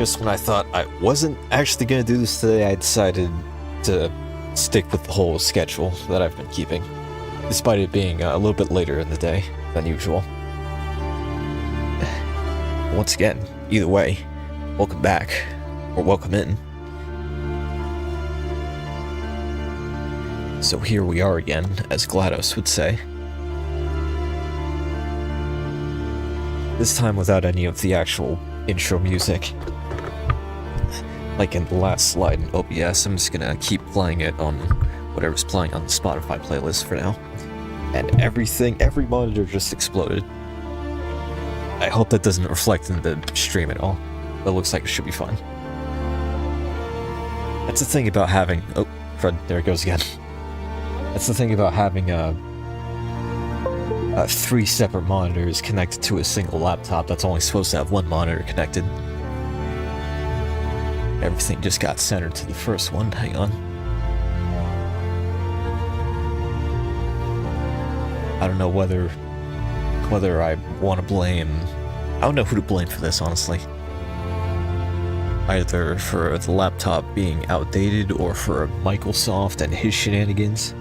Just when I thought I wasn't actually going to do this today, I decided to stick with the whole schedule that I've been keeping, despite it being a little bit later in the day than usual. Once again, either way, welcome back, or welcome in. So here we are again, as GLaDOS would say. This time without any of the actual intro music. Like in the last slide in OBS, I'm just gonna keep playing it on whatever's playing on the Spotify playlist for now. And every monitor just exploded. I hope that doesn't reflect in the stream at all. That looks like it should be fine. That's the thing about having... Oh, Fred, there it goes again. That's the thing about having 3 separate monitors connected to a single laptop that's only supposed to have 1 monitor connected. Everything just got centered to the first one. Hang on. I don't know whether I want to blame... I don't know who to blame for this, honestly. Either for the laptop being outdated, or for Microsoft and his shenanigans,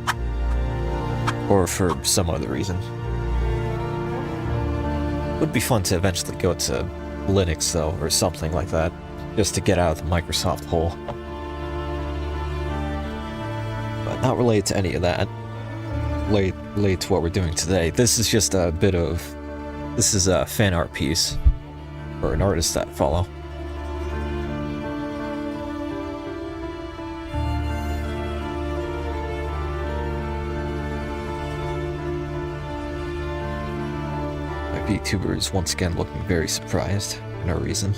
or for some other reason. It would be fun to eventually go to Linux, though, or something like that, just to get out of the Microsoft hole. But not related to any of that. Related to what we're doing today. This is just a bit of... This is a fan art piece, for an artist that I follow. My VTuber is once again looking very surprised, for no reason.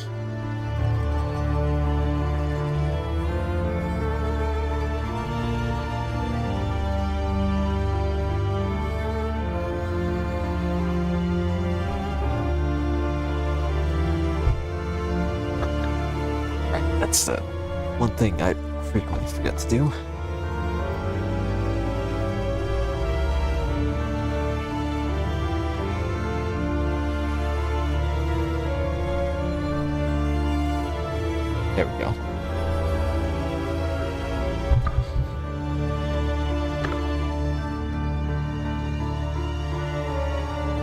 That's the one thing I frequently forget to do. There we go.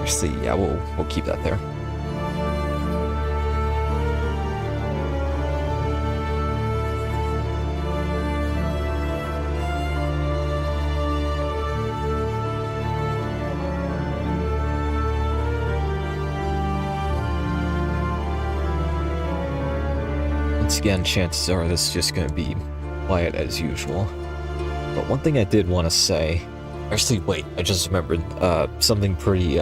Actually, yeah, we'll keep that there. Once again, chances are this is just going to be quiet as usual. But one thing I did want to say... Actually, wait, I just remembered something pretty...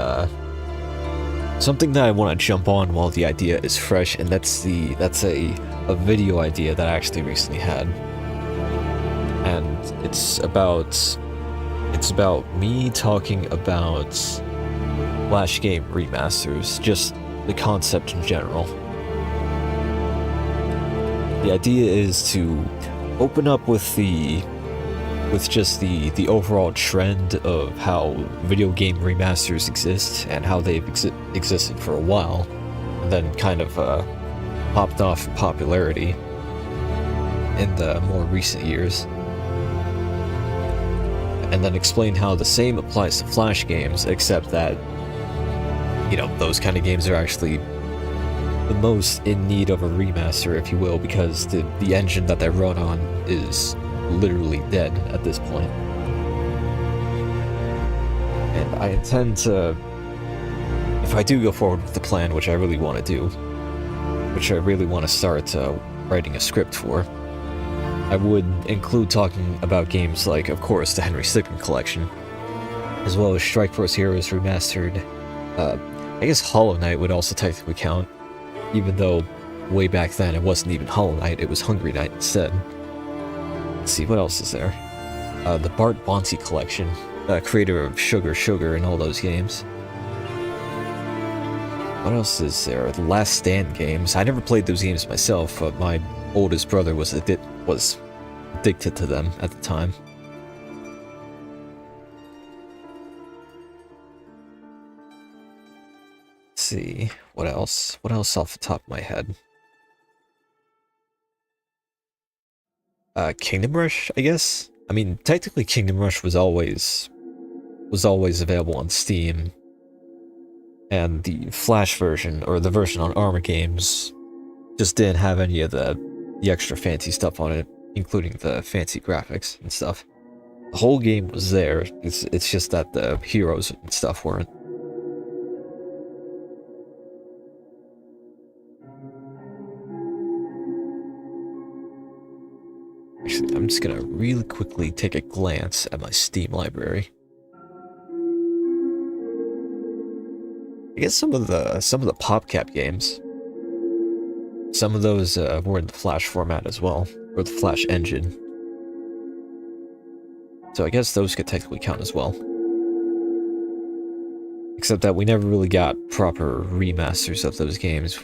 something that I want to jump on while the idea is fresh, and that's a video idea that I actually recently had. And it's about me talking about Flash game remasters, just the concept in general. The idea is to open up with just the overall trend of how video game remasters exist and how they've existed for a while, and then kind of popped off in popularity in the more recent years, and then explain how the same applies to Flash games, except that, you know, those kind of games are actually the most in need of a remaster, if you will, because the engine that they run on is literally dead at this point. And I intend to, if I do go forward with the plan, which I really want to do, which I really want to start writing a script for, I would include talking about games like, of course, the Henry Stickmin collection, as well as Strike Force Heroes Remastered. I guess Hollow Knight would also technically count, even though way back then it wasn't even Hollow Knight, it was Hungry Knight instead. Let's see, what else is there? The Bart Bonte collection, creator of Sugar Sugar and all those games. What else is there? The Last Stand games. I never played those games myself, but my oldest brother was addicted to them at the time. see, what else? What else off the top of my head? Kingdom Rush, I guess. I mean, technically, Kingdom Rush was always available on Steam, and the Flash version or the version on Armor Games just didn't have any of the extra fancy stuff on it, including the fancy graphics and stuff. The whole game was there. It's just that the heroes and stuff weren't. Actually, I'm just gonna really quickly take a glance at my Steam library. I guess some of the PopCap games, some of those were in the Flash format as well, or the Flash engine. So I guess those could technically count as well. Except that we never really got proper remasters of those games.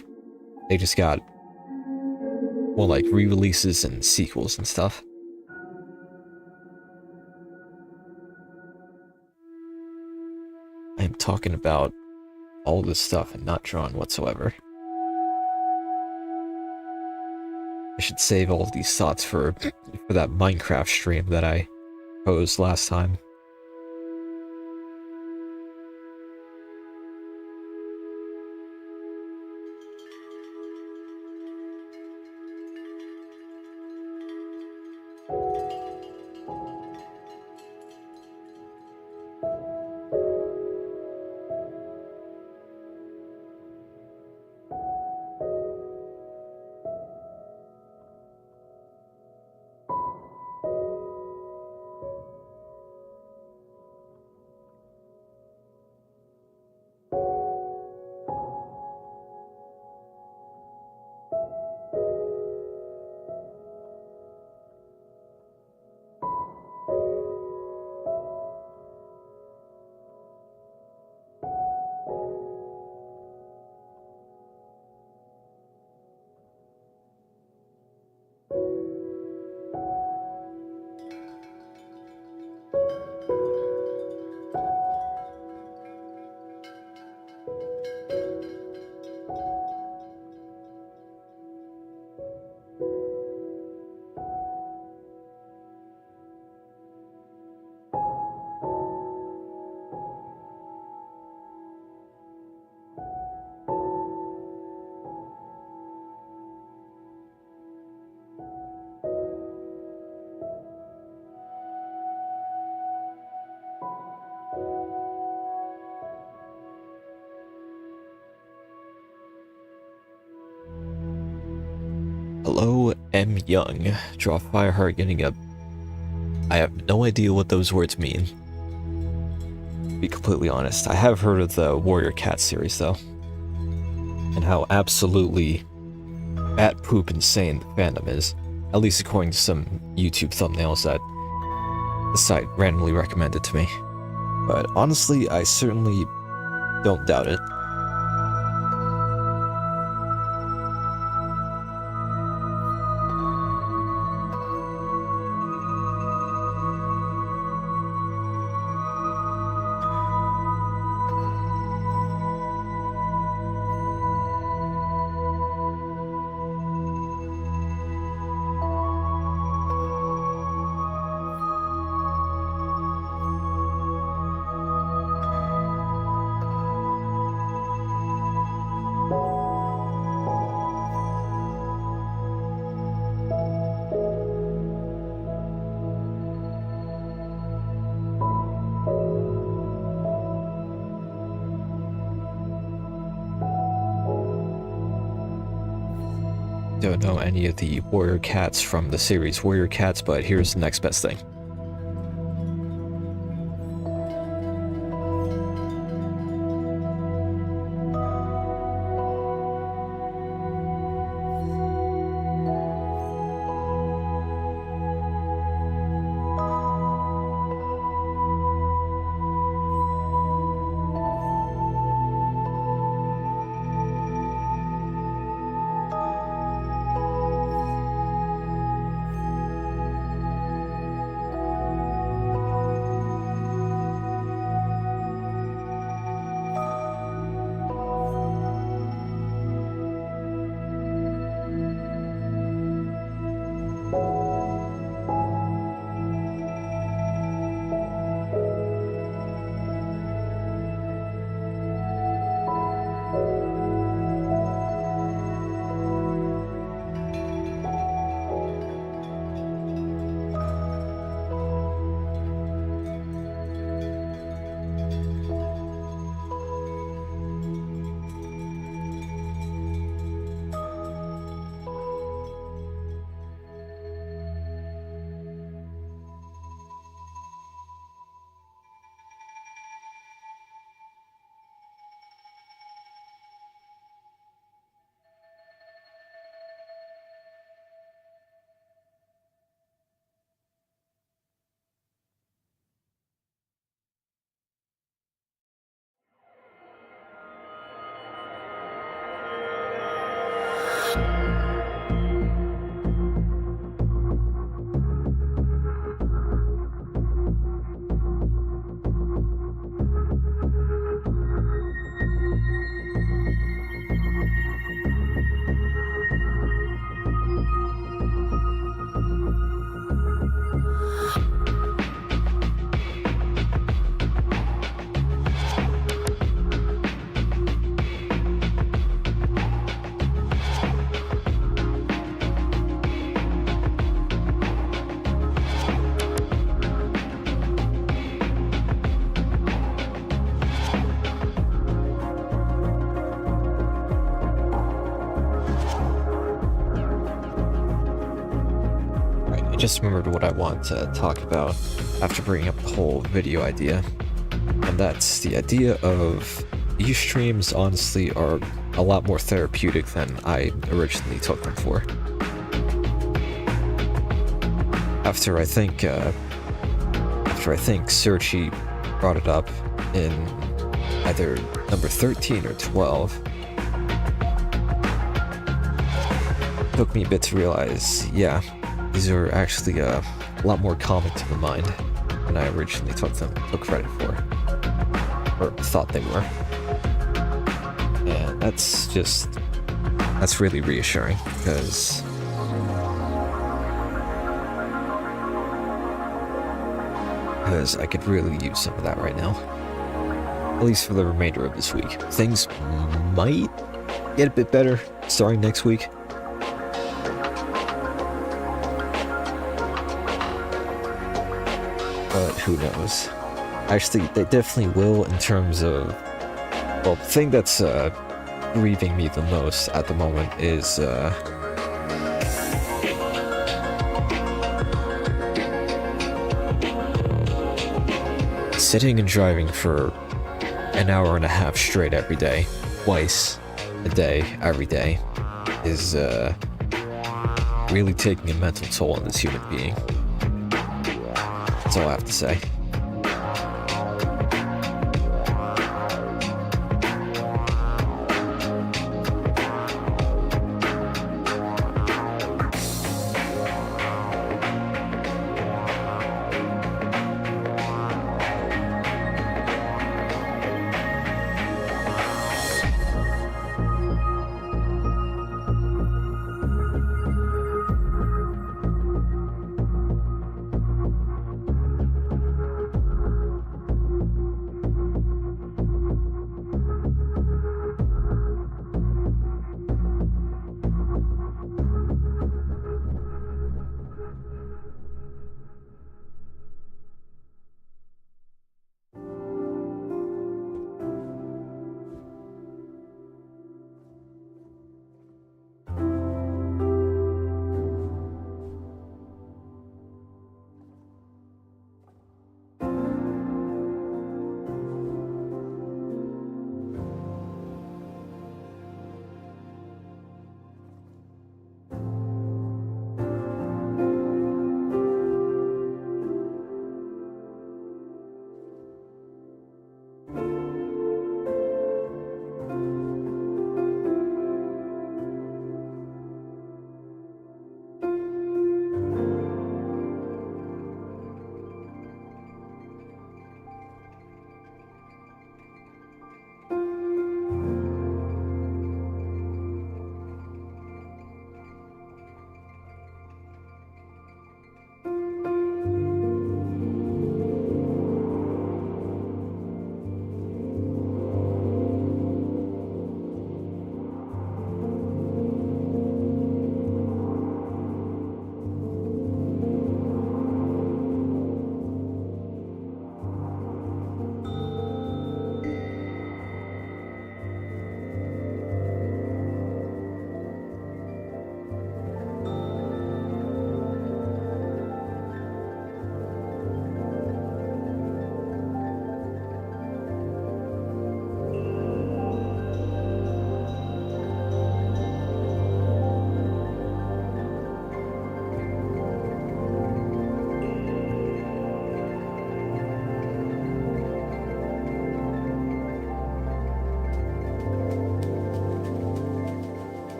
They just got, well, like re-releases and sequels and stuff. I am talking about all this stuff and not drawn whatsoever. I should save all of these thoughts for that Minecraft stream that I posed last time. Hello, M. Young. Draw Fireheart getting up. I have no idea what those words mean. To be completely honest, I have heard of the Warrior Cat series though, and how absolutely bat poop insane the fandom is, at least according to some YouTube thumbnails that the site randomly recommended to me. But honestly, I certainly don't doubt it. Don't know any of the Warrior Cats from the series Warrior Cats, but here's the next best thing. just remembered what I want to talk about after bringing up the whole video idea. And that's the idea of these streams honestly are a lot more therapeutic than I originally took them for. After I think Searchy brought it up in either number 13 or 12, it took me a bit to realize, yeah, these are actually a lot more calming to the mind than I originally took credit for, or thought they were. And that's really reassuring, because I could really use some of that right now. At least for the remainder of this week. Things might get a bit better starting next week. But who knows? Actually, they definitely will in terms of... Well, the thing that's grieving me the most at the moment is... sitting and driving for an hour and a half straight every day, twice a day, every day, is really taking a mental toll on this human being. That's all I have to say.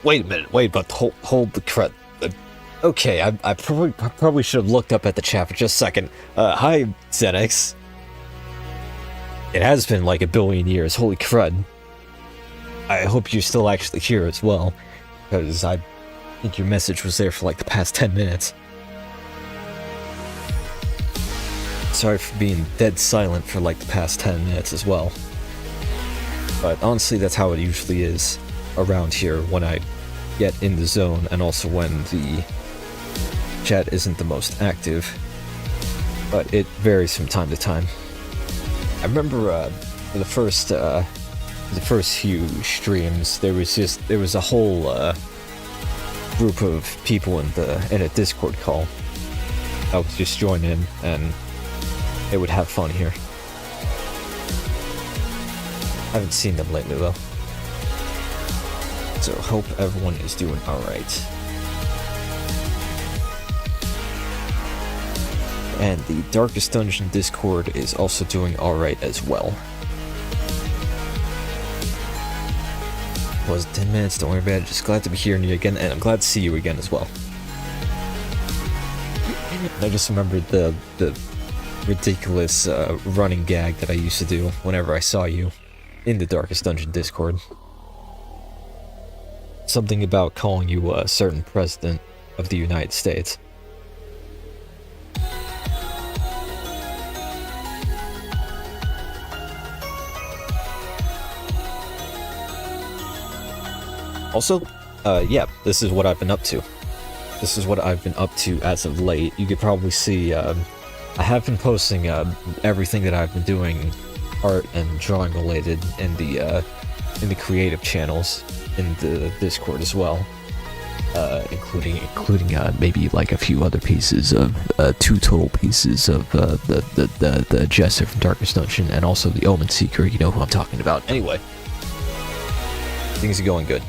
Wait a minute. Wait, but hold the crud. Okay, I probably should have looked up at the chat for just a second. Hi, Xenix. It has been like 1 billion years. Holy crud. I hope you're still actually here as well, because I think your message was there for like the past 10 minutes. Sorry for being dead silent for like the past 10 minutes as well. But honestly, that's how it usually is around here when I get in the zone, and also when the chat isn't the most active. But it varies from time to time. I remember for the first few streams, there was a whole group of people in a Discord call that would just join in, and they would have fun here. I haven't seen them lately though. So hope everyone is doing alright. And the Darkest Dungeon Discord is also doing alright as well. Was 10 minutes, don't worry about it. Just glad to be hearing you again, and I'm glad to see you again as well. I just remembered the ridiculous running gag that I used to do whenever I saw you in the Darkest Dungeon Discord. Something about calling you a certain president of the United States. Also, yeah, this is what I've been up to. This is what I've been up to as of late. You could probably see, I have been posting everything that I've been doing, art and drawing related, in the creative channels in the Discord as well, including maybe like a few other pieces of 2 total pieces of the Jester from Darkest Dungeon, and also the Omen Seeker. You know who I'm talking about. Anyway, things are going good.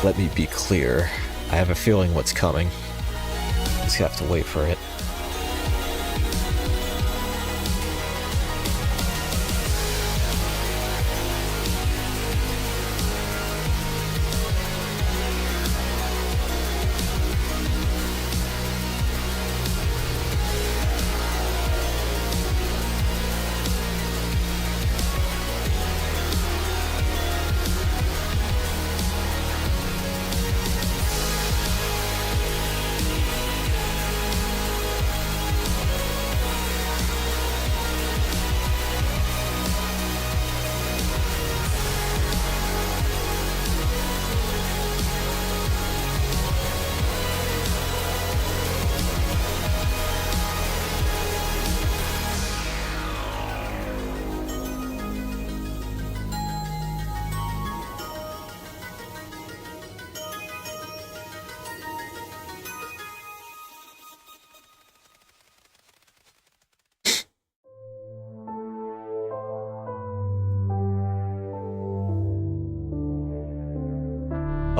Let me be clear. I have a feeling what's coming. Just have to wait for it.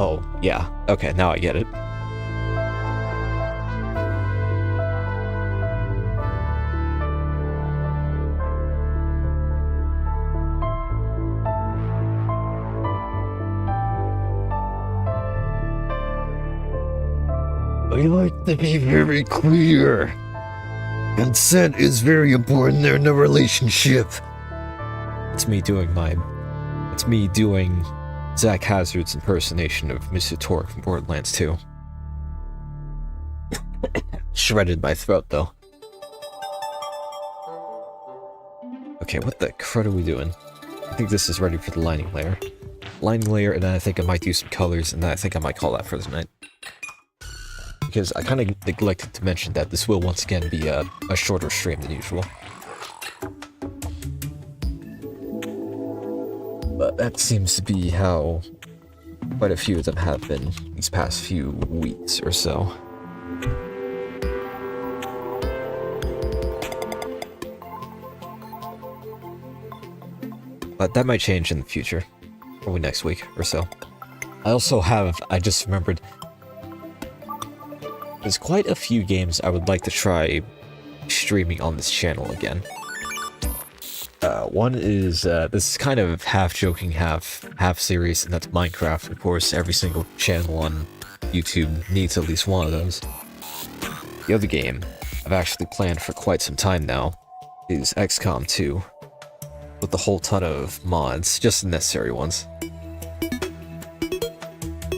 Oh, yeah. Okay, now I get it. I like to be very clear. Consent is very important in a relationship. It's me doing Zach Hazard's impersonation of Mr. Torque from Borderlands 2. Shredded my throat, though. Okay, what the crud are we doing? I think this is ready for the lining layer. Lining layer, and then I think I might do some colors, and then I think I might call that for the night. Because I kind of neglected to mention that this will once again be a shorter stream than usual. But that seems to be how quite a few of them have been these past few weeks or so. But that might change in the future. Probably next week or so. I just remembered, there's quite a few games I would like to try streaming on this channel again. One is, this is kind of half joking, half serious, and that's Minecraft. Of course, every single channel on YouTube needs at least one of those. The other game I've actually planned for quite some time now is XCOM 2, with a whole ton of mods, just the necessary ones.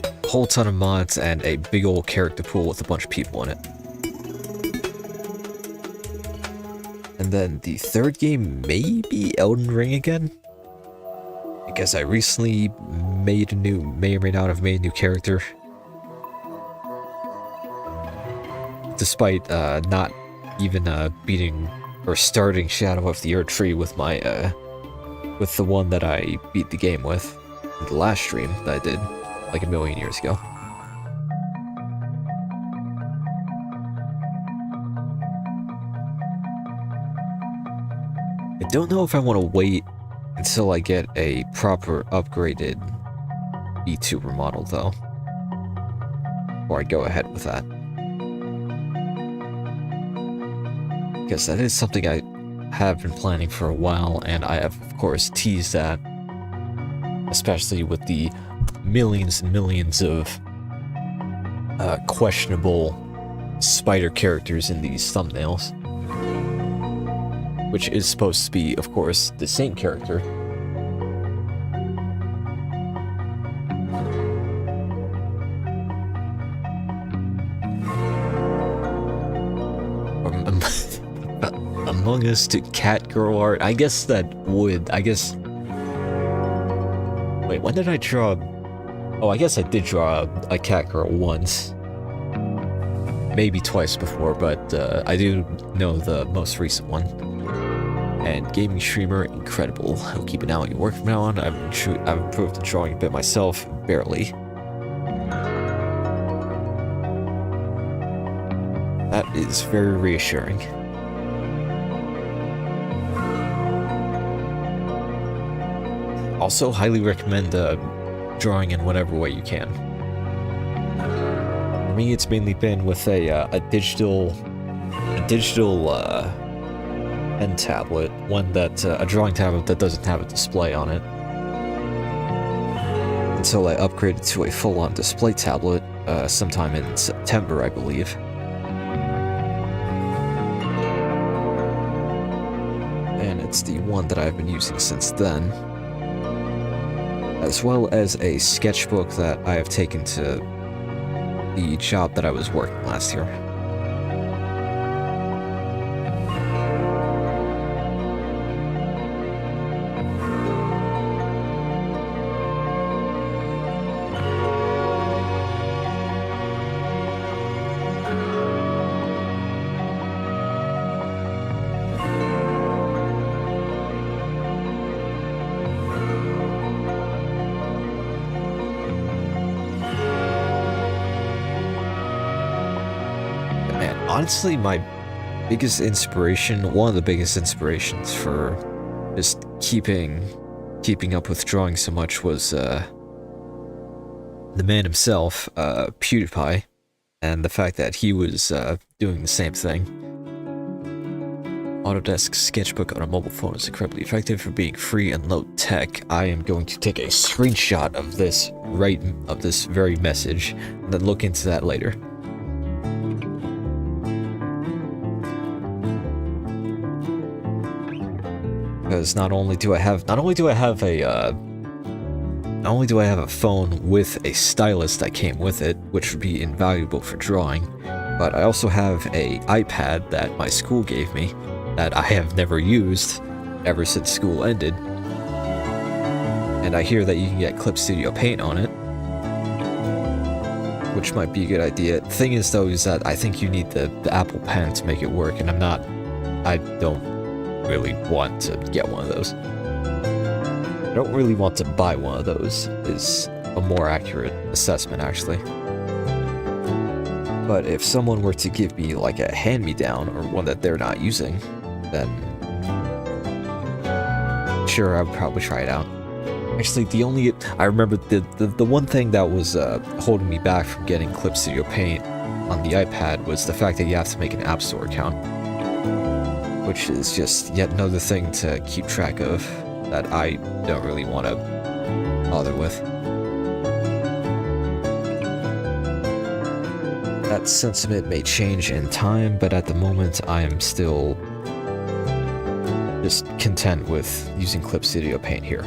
A whole ton of mods and a big old character pool with a bunch of people in it. And then the third game may be Elden Ring again, because I recently may or may not have made a new character. Despite not even beating or starting Shadow of the Erdtree with my with the one that I beat the game with in the last stream that I did like a million years ago. I don't know if I want to wait until I get a proper upgraded VTuber model though, before I go ahead with that. Because that is something I have been planning for a while, and I have, of course, teased that, especially with the millions and millions of questionable spider characters in these thumbnails. Which is supposed to be, of course, the same character. Among Us to cat girl art. I guess that would. Wait, when did I draw? Oh, I guess I did draw a cat girl once. Maybe twice before, but I do know the most recent one. And gaming streamer, incredible. I'll keep an eye on your work from now on. I've improved the drawing a bit myself, barely. That is very reassuring. Also, highly recommend drawing in whatever way you can. For me, it's mainly been with a digital pen tablet, a drawing tablet that doesn't have a display on it. Until I upgraded to a full-on display tablet sometime in September, I believe. And it's the one that I've been using since then. As well as a sketchbook that I have taken to the job that I was working last year. Honestly, my biggest inspiration, one of the biggest inspirations for just keeping up with drawing so much was the man himself, PewDiePie, and the fact that he was doing the same thing. Autodesk Sketchbook on a mobile phone is incredibly effective for being free and low tech. I am going to take a screenshot of this very message, and then look into that later. Because not only do I have a phone with a stylus that came with it, which would be invaluable for drawing, but I also have a iPad that my school gave me that I have never used ever since school ended. And I hear that you can get Clip Studio Paint on it, which might be a good idea. The thing is though, is that I think you need the Apple Pen to make it work, and I don't really want to get one of those. I don't really want to buy one of those, is a more accurate assessment actually. But if someone were to give me like a hand-me-down or one that they're not using, then sure, I would probably try it out. Actually, I remember the one thing that was holding me back from getting Clip Studio Paint on the iPad was the fact that you have to make an App Store account. which is just yet another thing to keep track of that I don't really want to bother with. That sentiment may change in time, but at the moment I am still just content with using Clip Studio Paint here.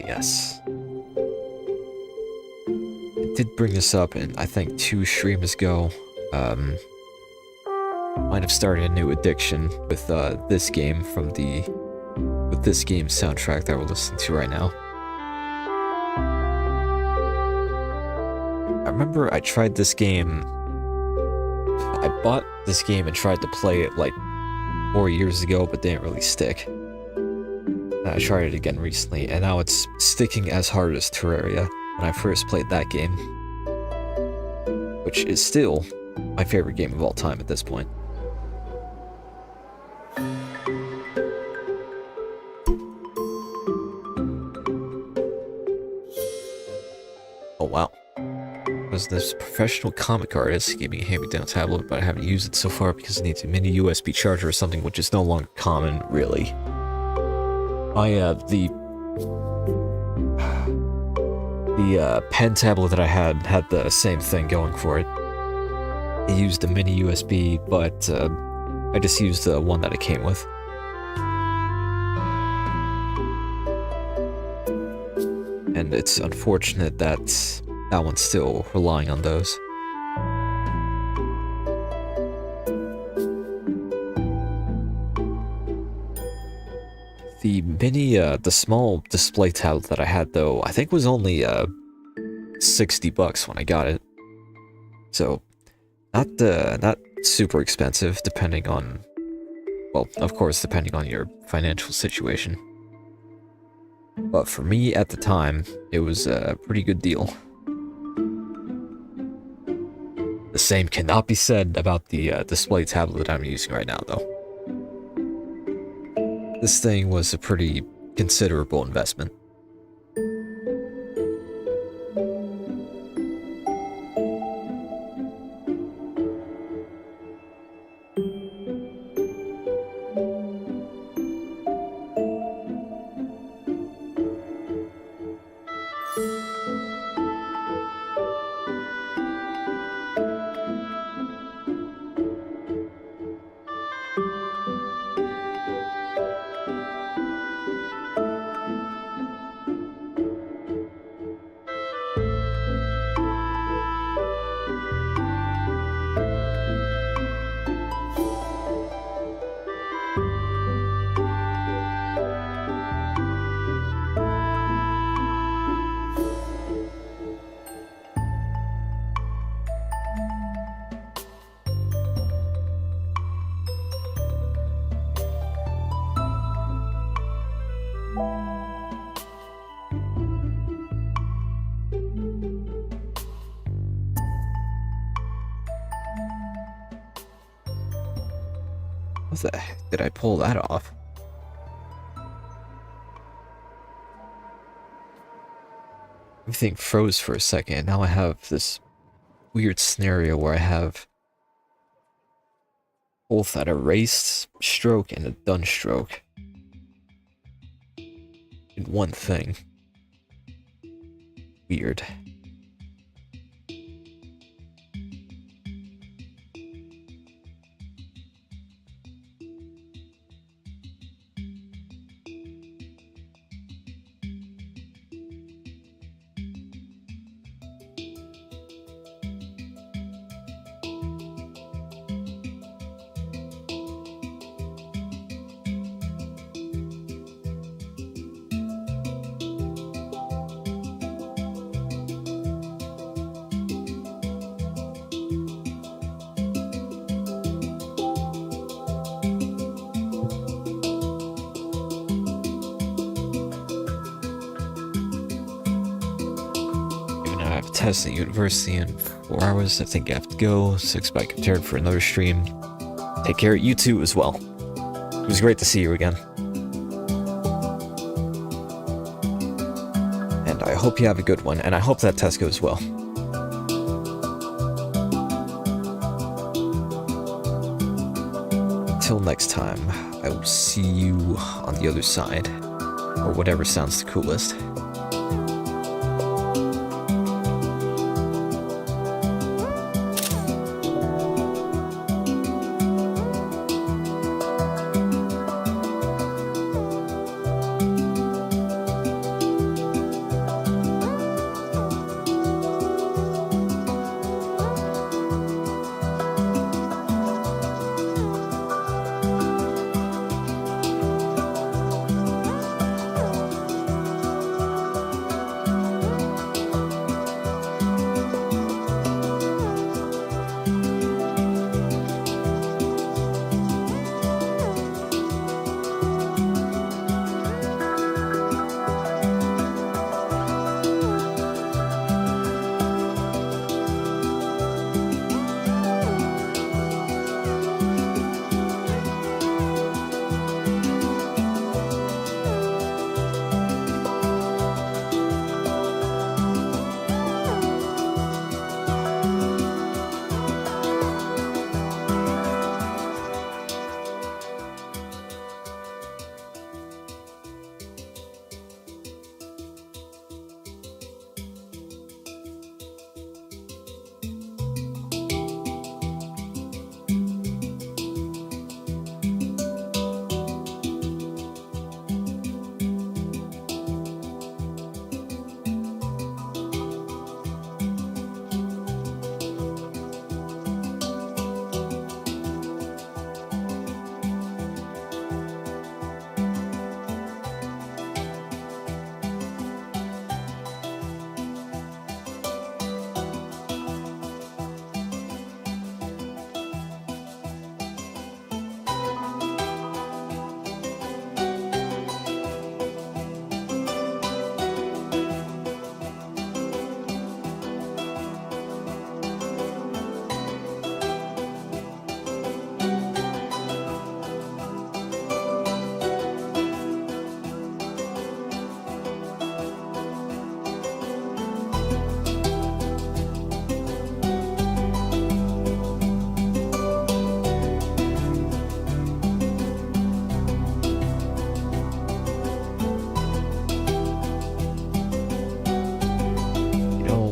Yes. I did bring this up, and I think 2 streams ago. Might have started a new addiction with this game from this game's soundtrack that we're listening to right now. I remember I tried this game. I bought this game and tried to play it like 4 years ago, but didn't really stick. I tried it again recently, and now it's sticking as hard as Terraria when I first played that game, which is still my favorite game of all time at this point. Oh wow. Was this professional comic artist? He gave me a hand-me-down tablet, but I haven't used it so far because it needs a mini USB charger or something, which is no longer common, really. The pen tablet that I had the same thing going for it. It used a mini USB, but I just used the one that it came with. And it's unfortunate that that one's still relying on those. The small display tablet that I had, though, I think was only $60 when I got it. So, not super expensive, depending on, well, of course, depending on your financial situation. But for me at the time, it was a pretty good deal. The same cannot be said about the display tablet that I'm using right now, though. This thing was a pretty considerable investment. What the heck did I pull that off? Everything froze for a second. Now I have this weird scenario where I have both an erased stroke and a done stroke in one thing. Weird. test at university in 4 hours. I think I have to go, so expect prepared for another stream. Take care, you too as well. It was great to see you again. And I hope you have a good one, and I hope that test goes well. Until next time, I will see you on the other side, or whatever sounds the coolest.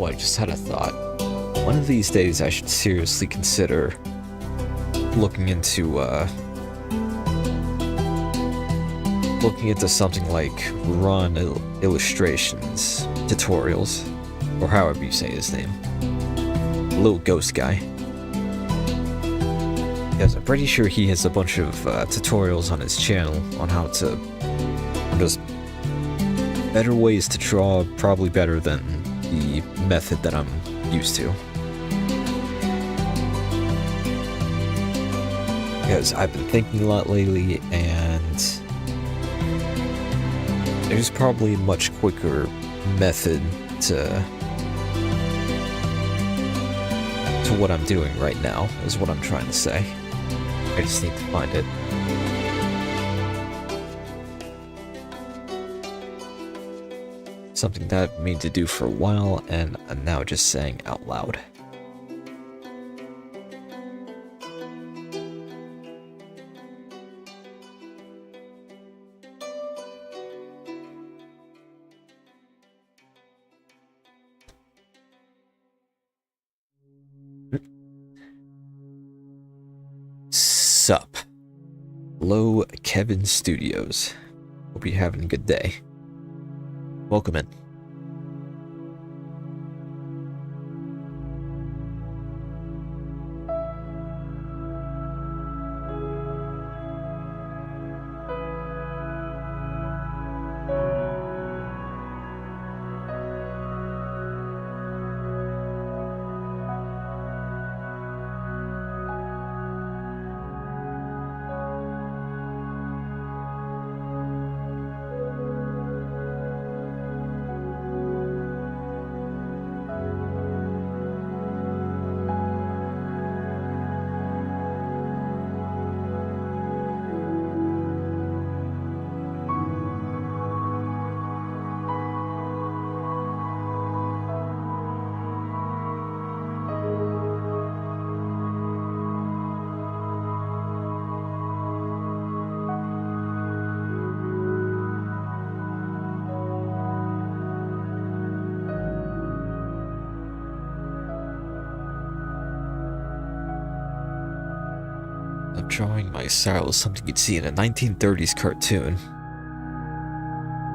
I just had a thought. One of these days I should seriously consider looking into something like Run Illustrations tutorials, or however you say his name. The little ghost guy. Because I'm pretty sure he has a bunch of tutorials on his channel on how to just better ways to draw, probably better than the method that I'm used to. Because I've been thinking a lot lately, and there's probably a much quicker method to what I'm doing right now, is what I'm trying to say. I just need to find it. Something that I've meant to do for a while, and I'm now just saying out loud. Sup. Hello, Kevin Studios. Hope you're having a good day. Welcome in. drawing my style is something you'd see in a 1930s cartoon.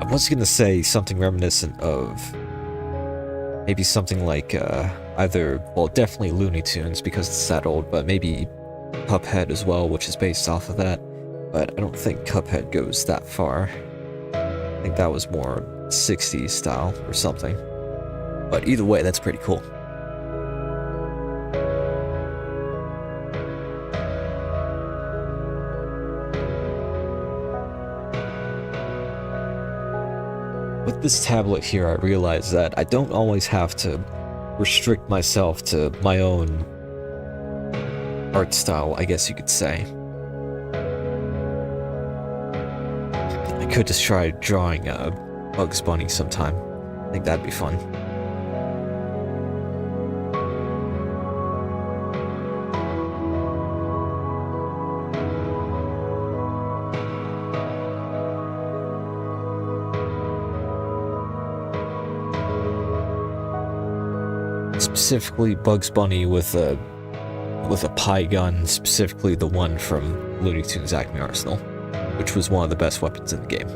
I was gonna say something reminiscent of maybe something like either, well, definitely Looney Tunes because it's that old, but maybe Cuphead as well, which is based off of that. But I don't think Cuphead goes that far. I think that was more 60s style or something. But either way, that's pretty cool. With this tablet here, I realize that I don't always have to restrict myself to my own art style, I guess you could say. I could just try drawing Bugs Bunny sometime. I think that'd be fun. Specifically Bugs Bunny with a pie gun, specifically the one from Looney Tunes Acme Arsenal, which was one of the best weapons in the game.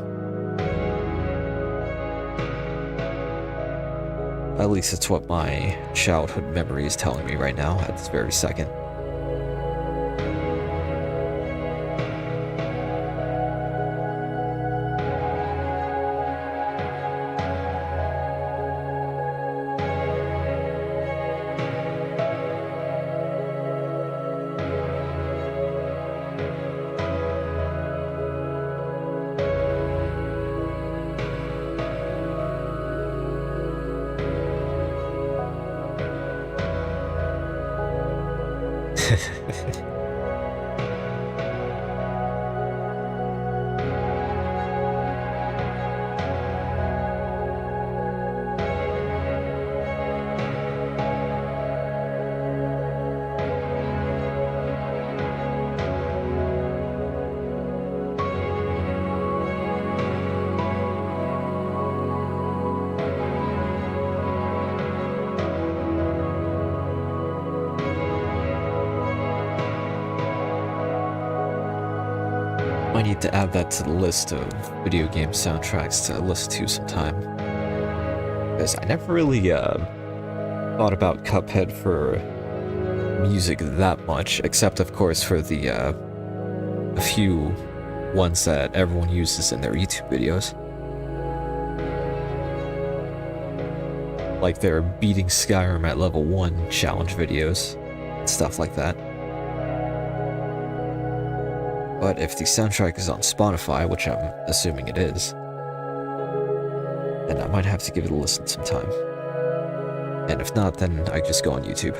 At least it's what my childhood memory is telling me right now at this very second. I need to add that to the list of video game soundtracks to listen to sometime. Because I never really thought about Cuphead for music that much, except of course for the a few ones that everyone uses in their YouTube videos. Like their beating Skyrim at level 1 challenge videos, stuff like that. But if the soundtrack is on Spotify, which I'm assuming it is, then I might have to give it a listen sometime. And if not, then I just go on YouTube.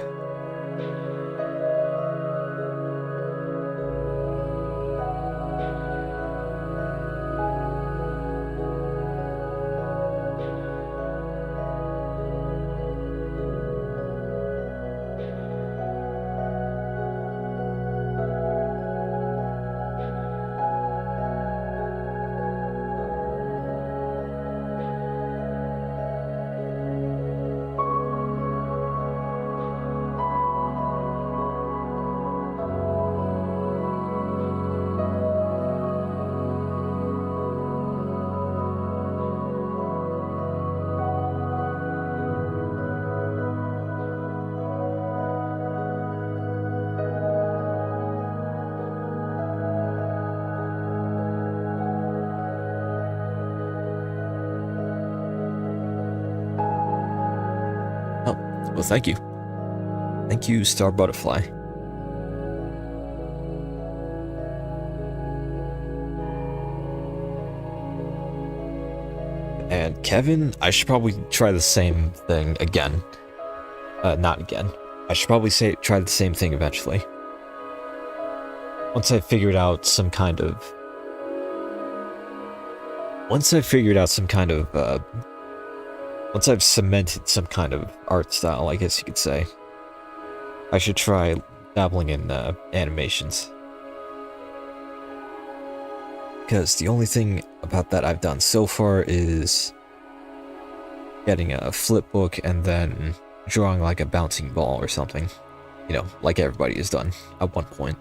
Well, thank you. Thank you, Star Butterfly. And Kevin, I should probably try the same thing again. Not again. I should probably try the same thing eventually. Once I've figured out some kind of... Once I've cemented some kind of art style, I guess you could say, I should try dabbling in animations. Because the only thing about that I've done so far is getting a flip book and then drawing like a bouncing ball or something. You know, like everybody has done at one point.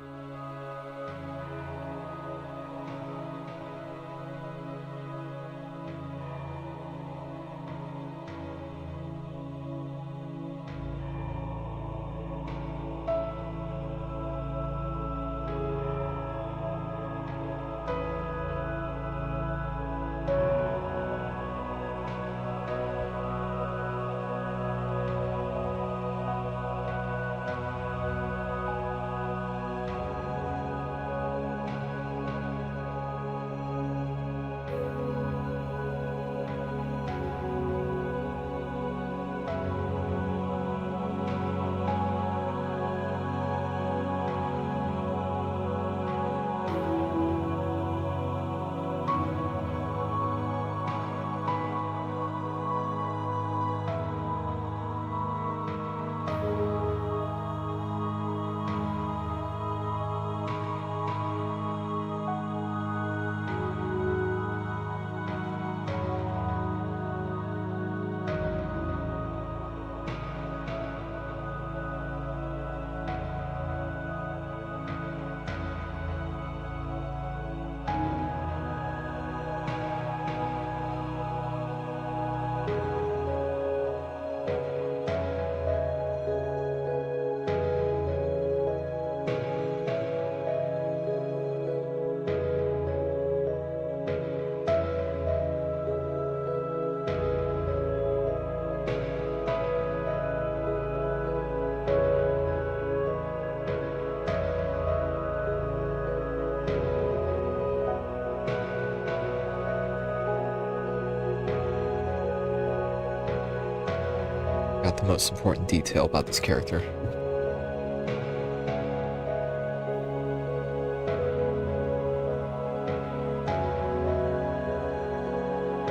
the most important detail about this character.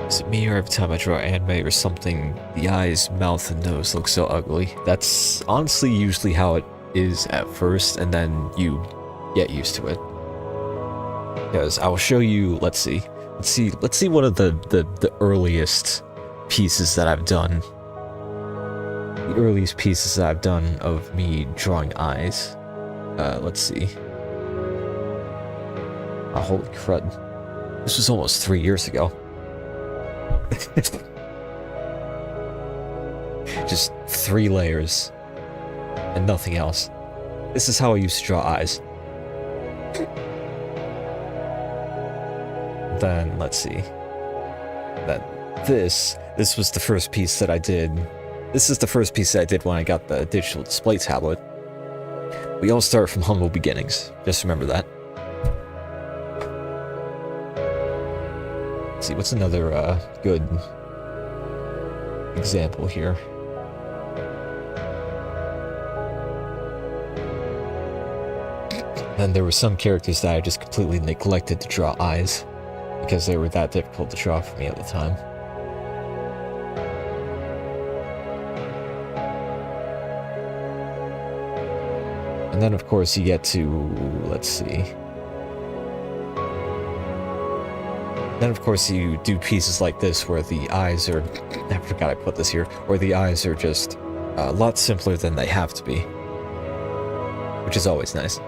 Is it me, or every time I draw anime or something, the eyes, mouth, and nose look so ugly? That's honestly usually how it is at first, and then you get used to it. Because I will show you, let's see one of the earliest pieces that I've done. The earliest pieces that I've done of me drawing eyes. Let's see. Oh, holy crud. This was almost 3 years ago. Just 3 layers and nothing else. This is how I used to draw eyes. Then let's see. This was the first piece that I did. This is the first piece that I did when I got the digital display tablet. We all start from humble beginnings. Just remember that. Let's see, what's another good example here? Then there were some characters that I just completely neglected to draw eyes because they were that difficult to draw for me at the time. And then of course you get to, let's see. Then of course you do pieces like this where the eyes are, I forgot I put this here, where the eyes are just a lot simpler than they have to be. Which is always nice.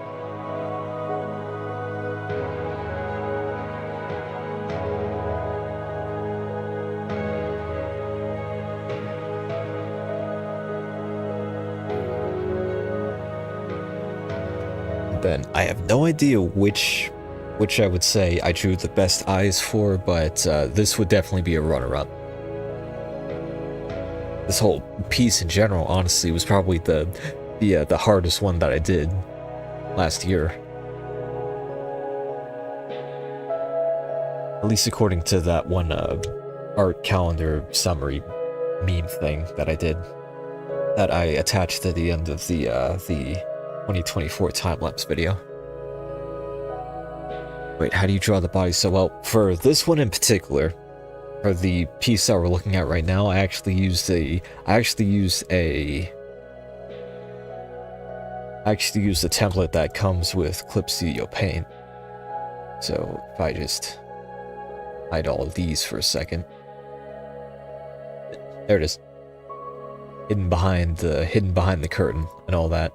Then I have no idea which I would say I drew the best eyes for, but this would definitely be a runner-up. This whole piece in general, honestly, was probably the hardest one that I did last year. At least according to that one art calendar summary meme thing that I did, that I attached at the end of the 2024 time-lapse video. Wait, how do you draw the body so well? For this one in particular, for the piece that we're looking at right now, I actually used a template that comes with Clip Studio Paint. So if I just hide all of these for a second. There it is. Hidden behind the curtain and all that.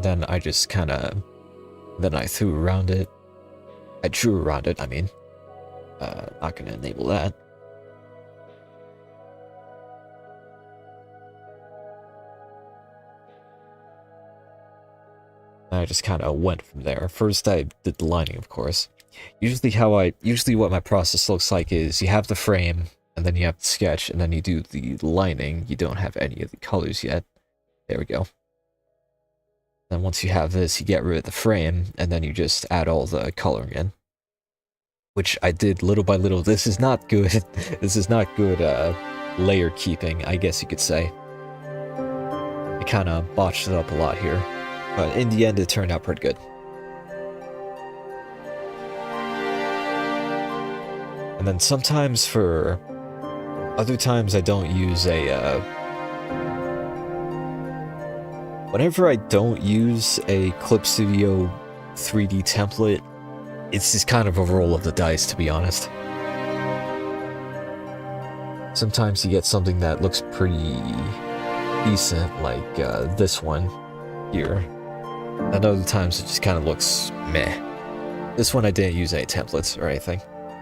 Then I just then I threw around it. I drew around it, I mean. Not gonna enable that. I just kind of went from there. First I did the lining, of course. Usually what my process looks like is you have the frame, and then you have the sketch, and then you do the lining. You don't have any of the colors yet. There we go. Then once you have this, you get rid of the frame, and then you just add all the coloring in. Which I did little by little. This is not good. This is not good layer keeping, I guess you could say. I kind of botched it up a lot here. But in the end, it turned out pretty good. And then sometimes for other times I don't use a whenever I don't use a Clip Studio 3D template, it's just kind of a roll of the dice, to be honest. Sometimes you get something that looks pretty decent, like this one here. And other times it just kind of looks meh. This one I didn't use any templates or anything.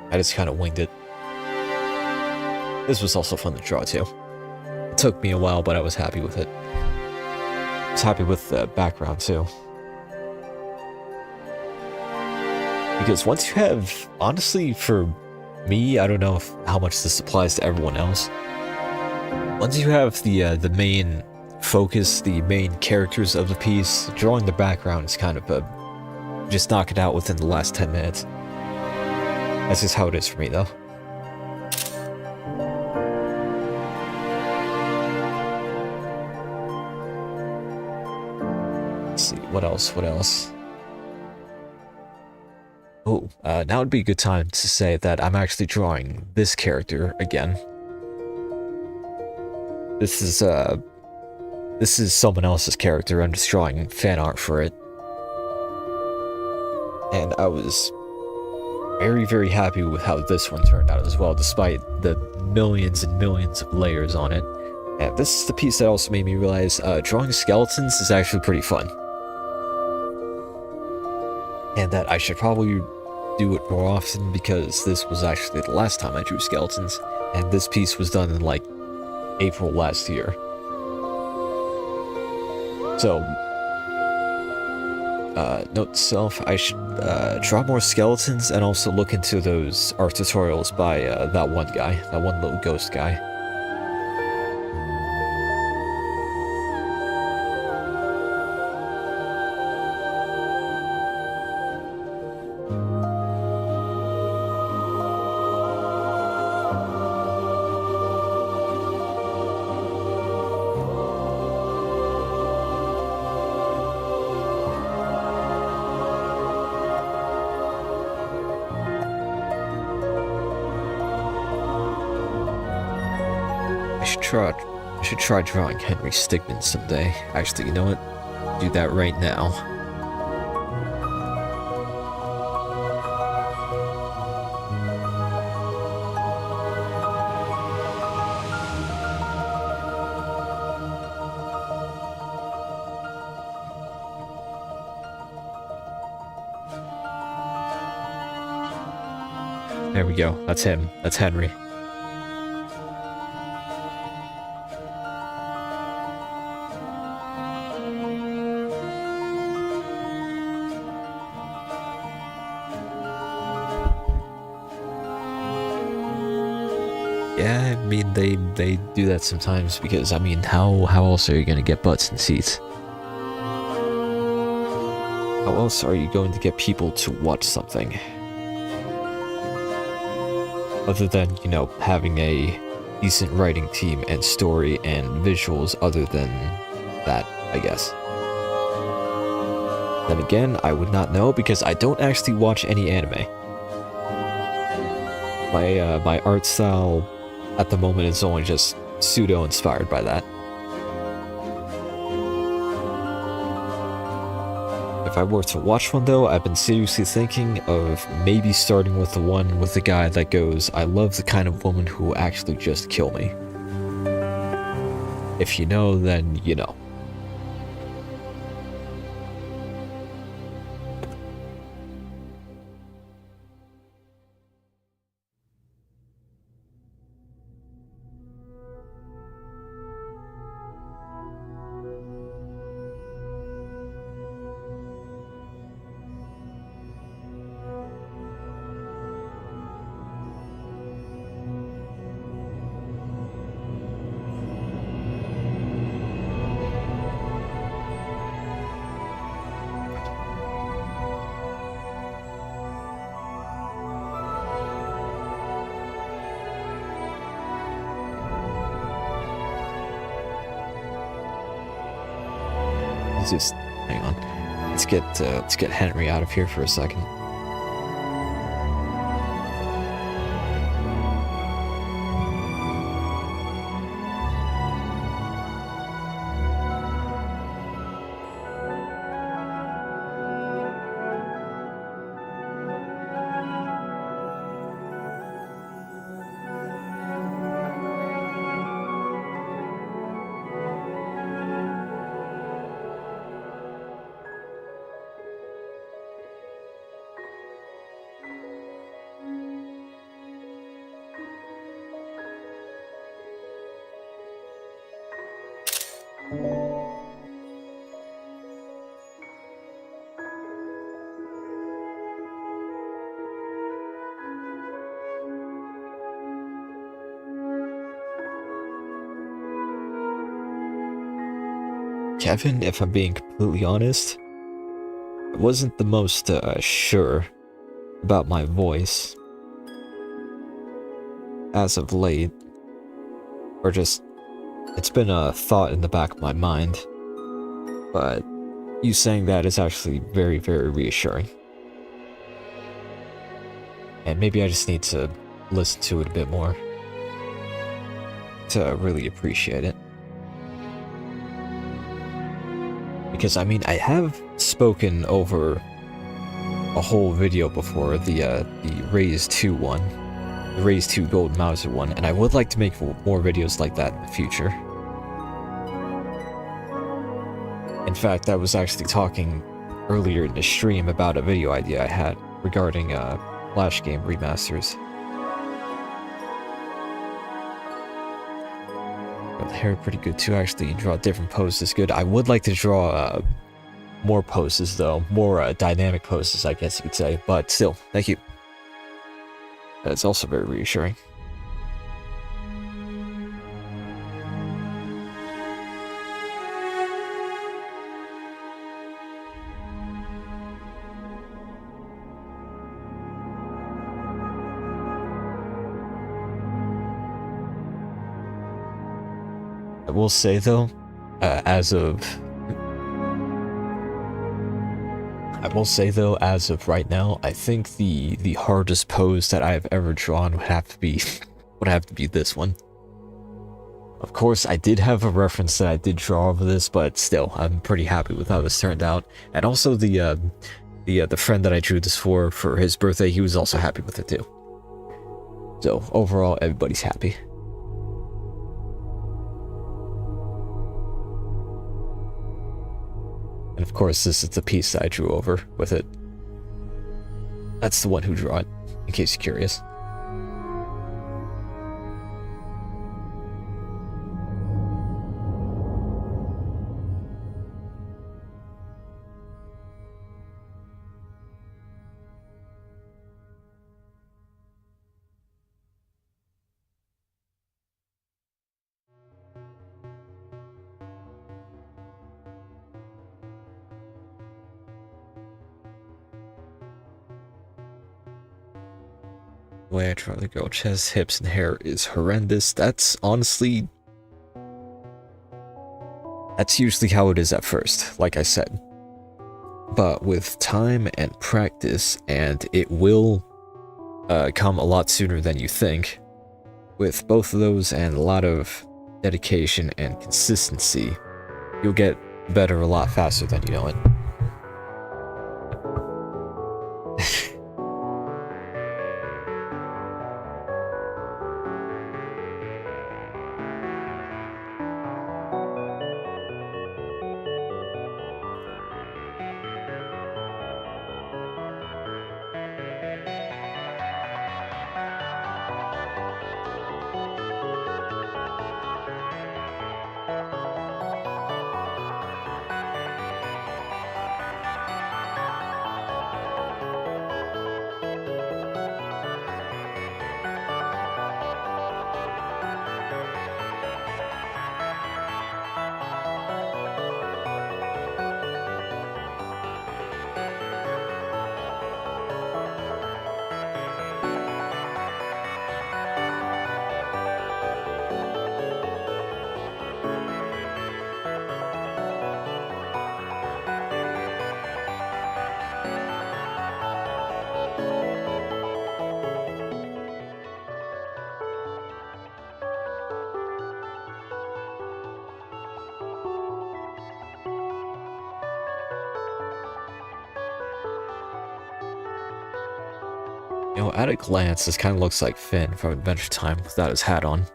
I just kind of winged it. This was also fun to draw too. It took me a while, but I was happy with it. I was happy with the background too. Because once you have, honestly, for me, I don't know how much this applies to everyone else. Once you have the main focus, the main characters of the piece, drawing the background is kind of just knock it out within the last 10 minutes. That's just how it is for me, though. What else? Oh, now would be a good time to say that I'm actually drawing this character again. This is someone else's character. I'm just drawing fan art for it. And I was very, very happy with how this one turned out as well, despite the millions and millions of layers on it. And this is the piece that also made me realize drawing skeletons is actually pretty fun. And that I should probably do it more often, because this was actually the last time I drew skeletons, and this piece was done in like April last year. So, note to self, I should draw more skeletons and also look into those art tutorials by that one guy, that one little ghost guy. I should try drawing Henry Stigman someday. Actually, you know what? Do that right now. There we go. That's him. That's Henry. Yeah, I mean, they do that sometimes because, I mean, how else are you gonna get butts in seats? How else are you going to get people to watch something? Other than, you know, having a decent writing team and story and visuals other than that, I guess. Then again, I would not know because I don't actually watch any anime. My art style at the moment is only just pseudo-inspired by that. If I were to watch one though, I've been seriously thinking of maybe starting with the one with the guy that goes, "I love the kind of woman who will actually just kill me." If you know, then you know. Just hang on. Let's get Henry out of here for a second. Kevin, if I'm being completely honest, I wasn't the most sure about my voice as of late, or just, it's been a thought in the back of my mind, but you saying that is actually very, very reassuring. And maybe I just need to listen to it a bit more to really appreciate it. Because, I mean, I have spoken over a whole video before, the Raise 2 one, the Raise 2 Gold Mauser one, and I would like to make more videos like that in the future. In fact, I was actually talking earlier in the stream about a video idea I had regarding Flash game remasters. The hair pretty good too, actually. You draw different poses good. I would like to draw more poses though, more dynamic poses, I guess you could say, but still, thank you. That's also very reassuring. I will say though, as of right now, I think the hardest pose that I have ever drawn would have to be this one. Of course, I did have a reference that I did draw over this, but still, I'm pretty happy with how this turned out. And also the friend that I drew this for his birthday, he was also happy with it too. So overall, everybody's happy. And of course, this is the piece that I drew over with it. That's the one who drew it, in case you're curious. The way I draw the girl chest, hips, and hair is horrendous. That's honestly... that's usually how it is at first, like I said. But with time and practice, and it will come a lot sooner than you think, with both of those and a lot of dedication and consistency, you'll get better a lot faster than you know it. You know, at a glance, this kind of looks like Finn from Adventure Time without his hat on.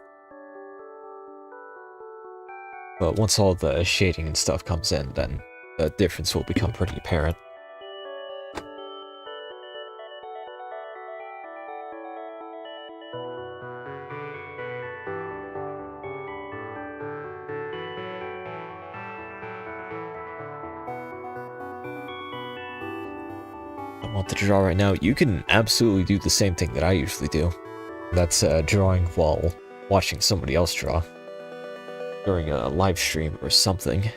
But once all the shading and stuff comes in, then the difference will become pretty apparent. I want to draw right now. You can absolutely do the same thing that I usually do. That's drawing while watching somebody else draw during a live stream or something.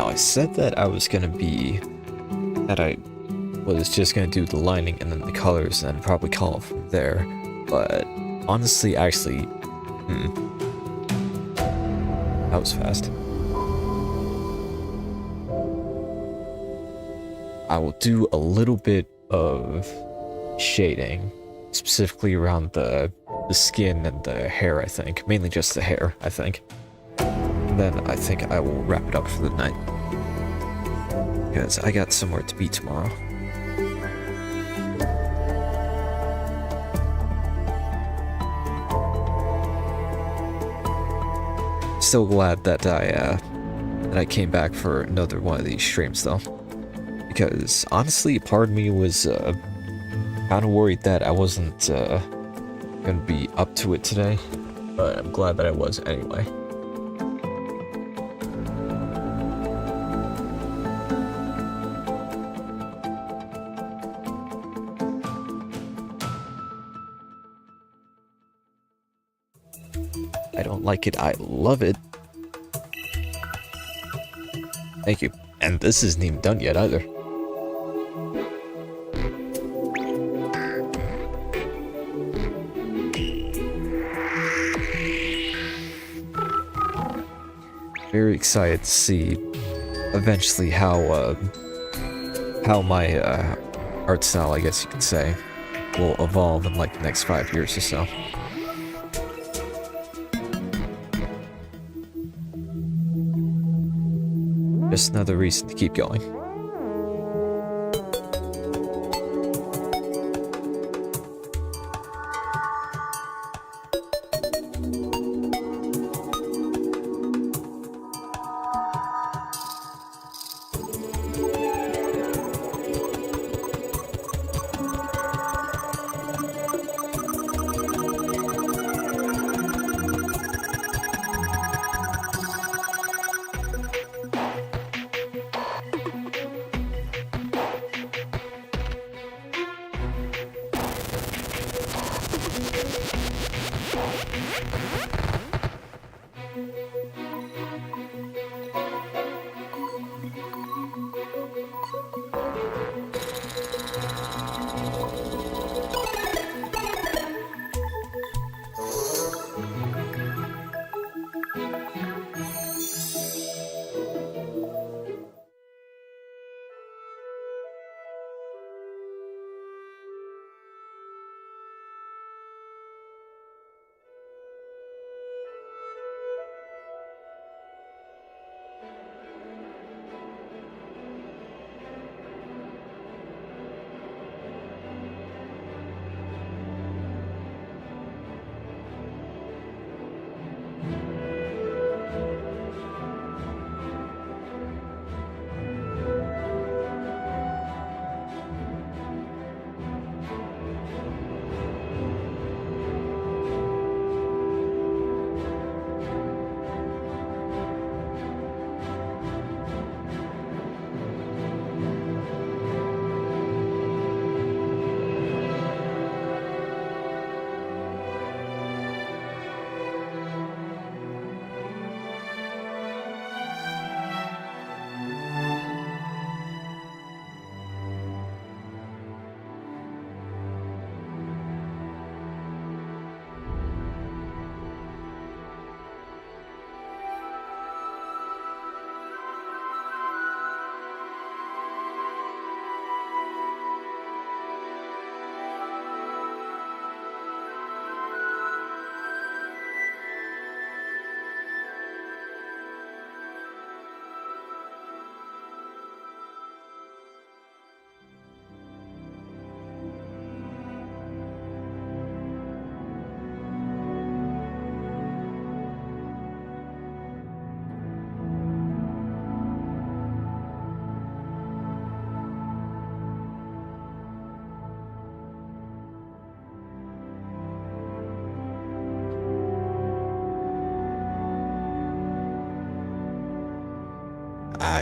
Now, I said that I was just gonna do the lining and then the colors and then probably call it from there. But honestly, actually, that was fast. I will do a little bit of shading, specifically around the skin and the hair, I think. Mainly just the hair, I think. And then I think I will wrap it up for the night. Because I got somewhere to be tomorrow. Still glad that I came back for another one of these streams though. Because honestly, part of me was kind of worried that I wasn't gonna be up to it today, but I'm glad that I was anyway. I don't like it, I love it. Thank you. And this isn't even done yet either. Very excited to see eventually how my art style, I guess you could say, will evolve in like the next 5 years or so. Just another reason to keep going.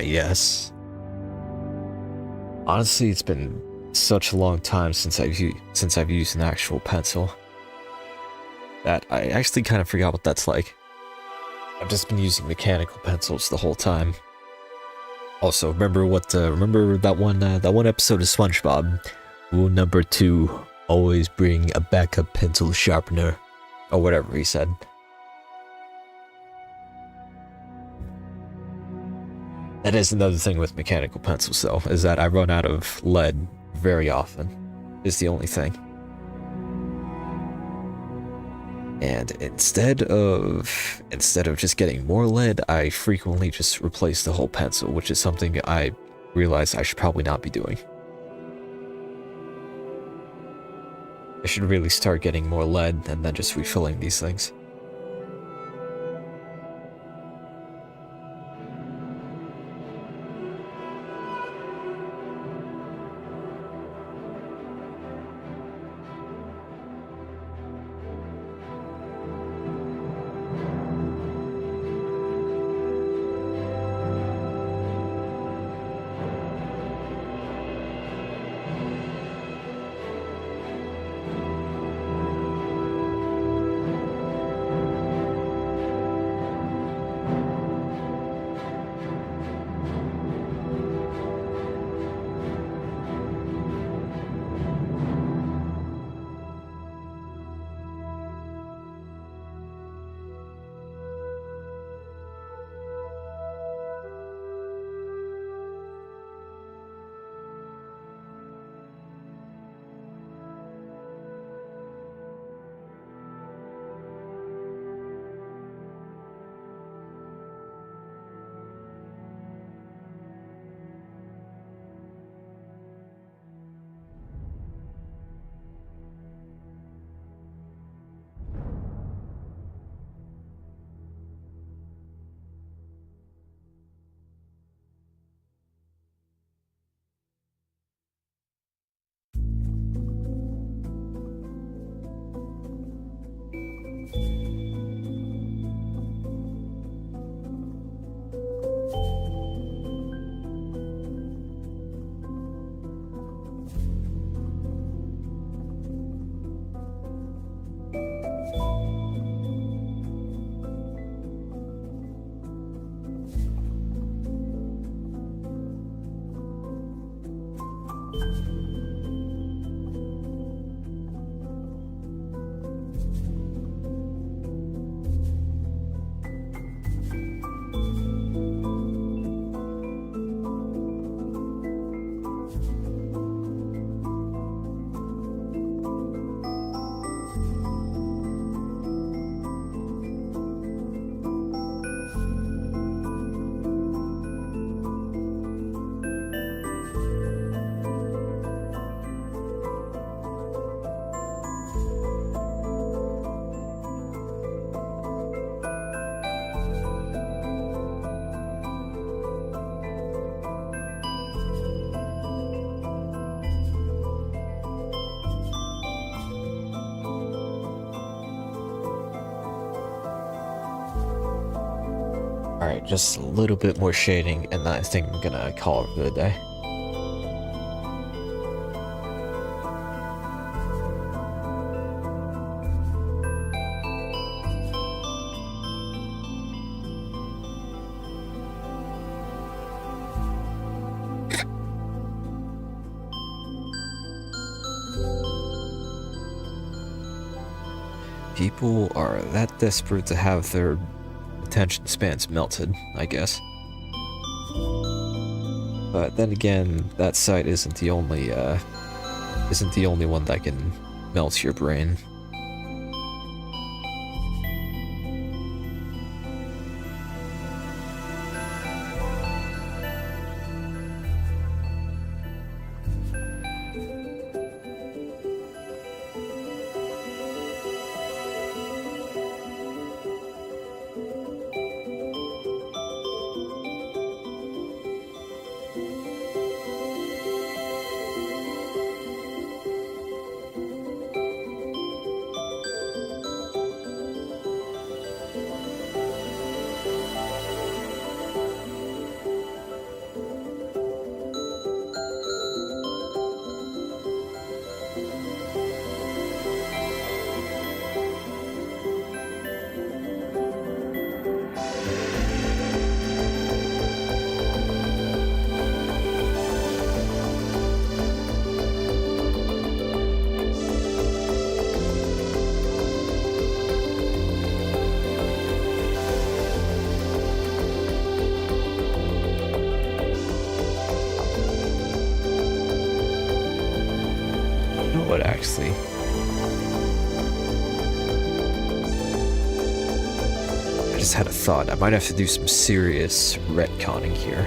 Yes. Honestly, it's been such a long time since I've used an actual pencil that I actually kind of forgot what that's like. I've just been using mechanical pencils the whole time. Also, remember that one episode of SpongeBob? Rule number 2: always bring a backup pencil sharpener, or whatever he said. That is another thing with mechanical pencils, though, is that I run out of lead very often. Is the only thing. And instead of just getting more lead, I frequently just replace the whole pencil, which is something I realize I should probably not be doing. I should really start getting more lead and then just refilling these things. Alright, just a little bit more shading, and then I think I'm gonna call it for the day. People are that desperate to have their attention spans melted, I guess. But then again, that site isn't the only one that can melt your brain. just had a thought. I might have to do some serious retconning here.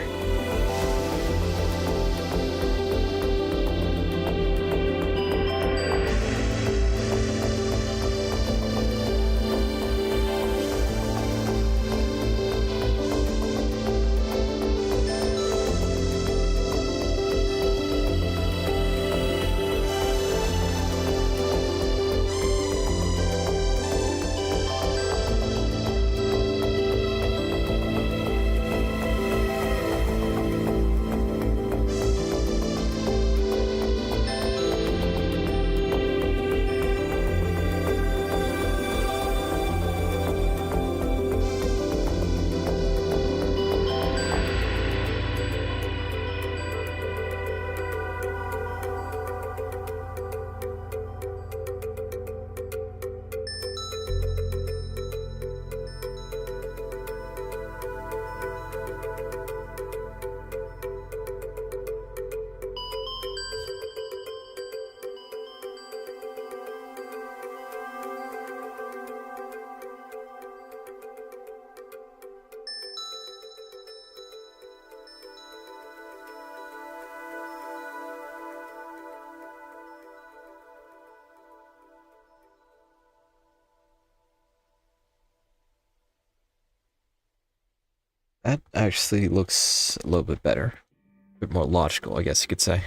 That actually looks a little bit better. A bit more logical, I guess you could say.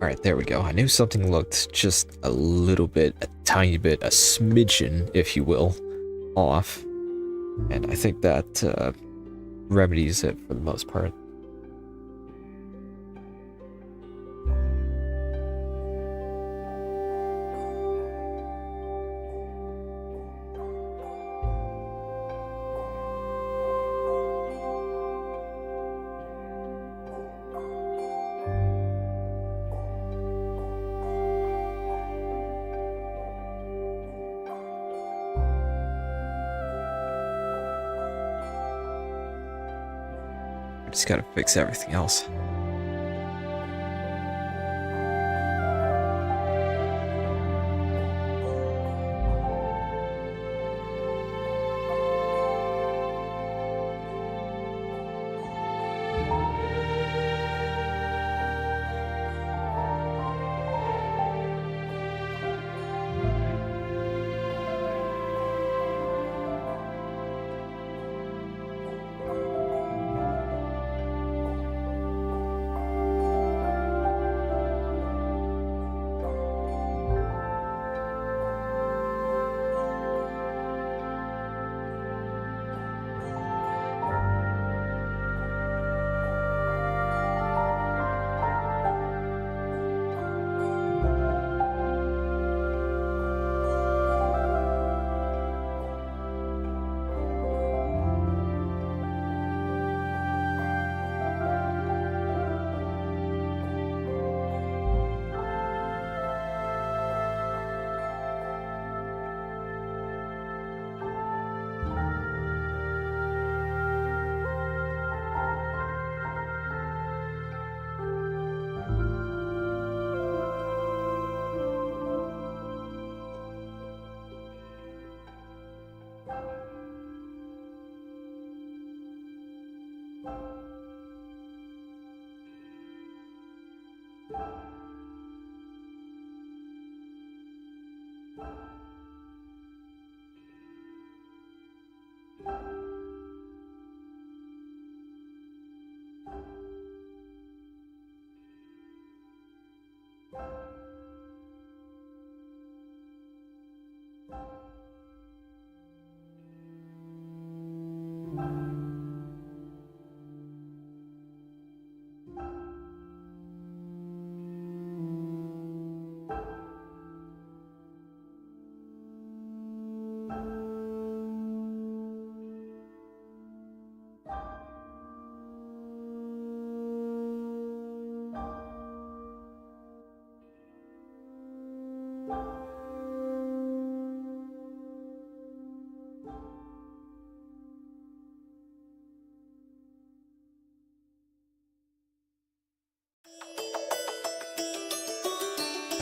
Alright, there we go. I knew something looked just a little bit, a tiny bit, a smidgen, if you will, off. And I think that remedies it for the most part. Just gotta fix everything else.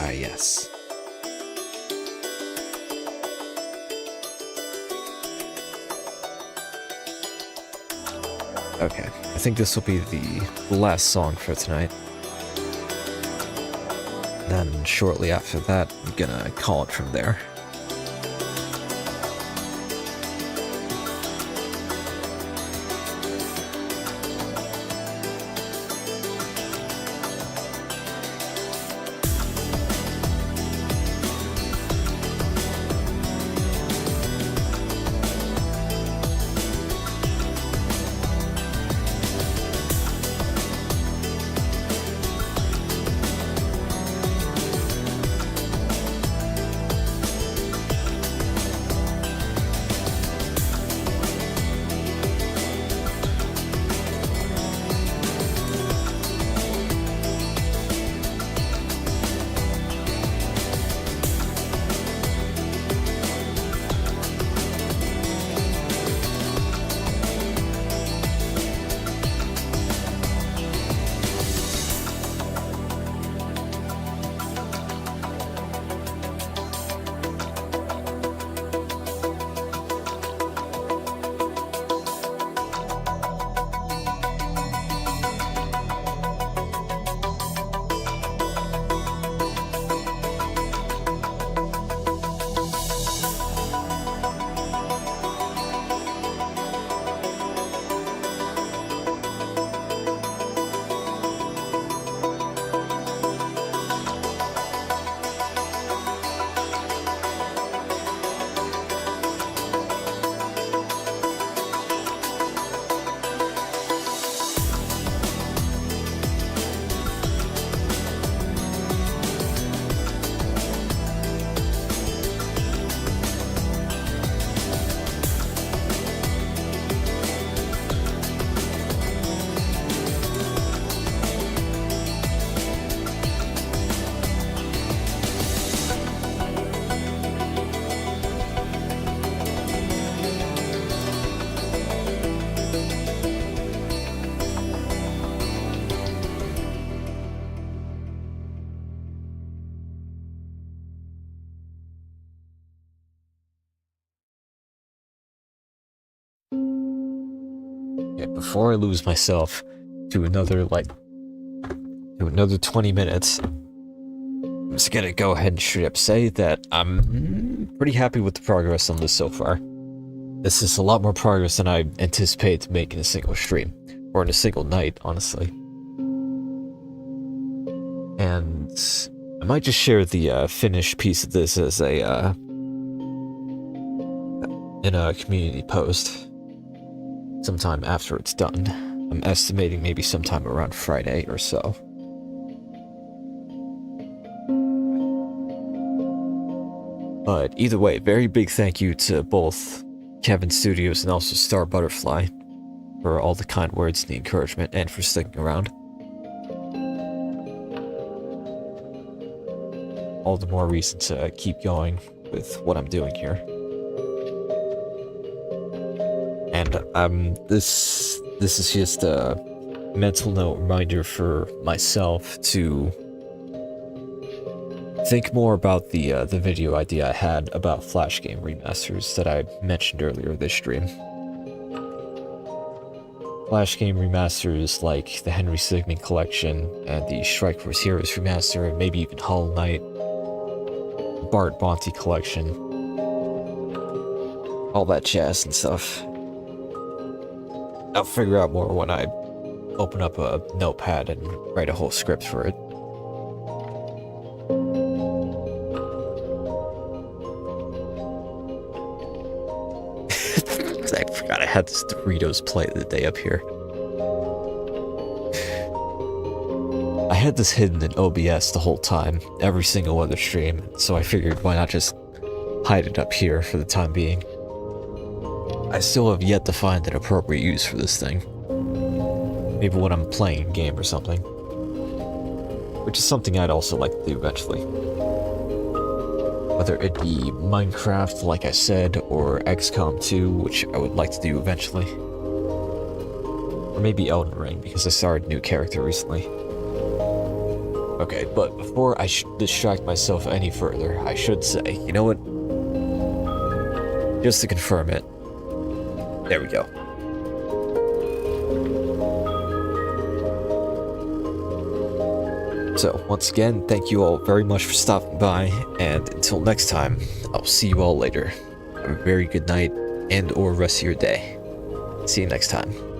Ah, yes. Okay, I think this will be the last song for tonight. Then shortly after that, I'm gonna call it from there. Okay, before I lose myself to another 20 minutes, I'm just gonna go ahead and straight up say that I'm pretty happy with the progress on this so far. This is a lot more progress than I anticipated to make in a single stream, or in a single night, honestly. And I might just share the finished piece of this as a in a community post sometime after it's done. I'm estimating maybe sometime around Friday or so. But either way, very big thank you to both Kevin Studios and also Star Butterfly for all the kind words and the encouragement, and for sticking around. All the more reason to keep going with what I'm doing here. And this is just a mental note reminder for myself to think more about the video idea I had about Flash game remasters that I mentioned earlier this stream. Flash game remasters like the Henry Sigmund Collection and the Strike Force Heroes remaster, and maybe even Hollow Knight. Bart Monty collection. All that jazz and stuff. I'll figure out more when I open up a notepad and write a whole script for it. I forgot I had this Doritos plate of the day up here. I had this hidden in OBS the whole time, every single other stream, so I figured why not just hide it up here for the time being. I still have yet to find an appropriate use for this thing. Maybe when I'm playing a game or something. Which is something I'd also like to do eventually. Whether it be Minecraft, like I said, or XCOM 2, which I would like to do eventually. Or maybe Elden Ring, because I started a new character recently. Okay, but before I distract myself any further, I should say, you know what? Just to confirm it. There we go. So, once again, thank you all very much for stopping by, and until next time, I'll see you all later. Have a very good night and or rest of your day. See you next time.